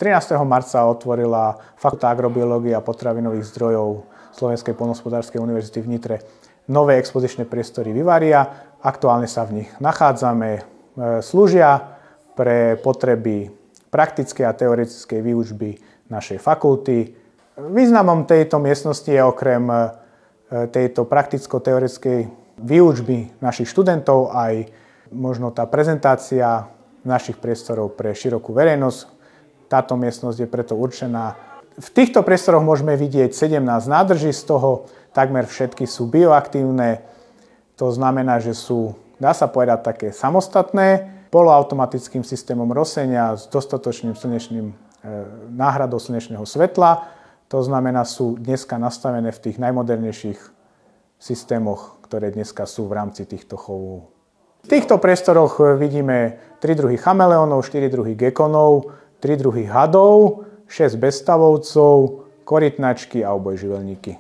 13. marca otvorila Fakulta agrobiológie a potravinových zdrojov Slovenskej poľnohospodárskej univerzity v Nitre nové expozičné priestory Vivaria. Aktuálne sa v nich nachádzame, slúžia pre potreby praktickej a teoretickej výučby našej fakulty. Významom tejto miestnosti je okrem tejto prakticko-teoretickej výučby našich študentov aj možno tá prezentácia našich priestorov pre širokú verejnosť. Táto miestnosť je preto určená. V týchto priestoroch môžeme vidieť 17 nádrží, z toho takmer všetky sú bioaktívne. To znamená, že sú, dá sa povedať, také samostatné, poloautomatickým systémom rosenia s dostatočným náhradou slnečného svetla. To znamená, sú dneska nastavené v tých najmodernejších systémoch, ktoré dneska sú v rámci týchto chovov. V týchto priestoroch vidíme 3 druhy chameleónov, 4 druhy gekonov, 3 druhy hadov, 6 bezstavovcov, korytnačky a obojživelníky.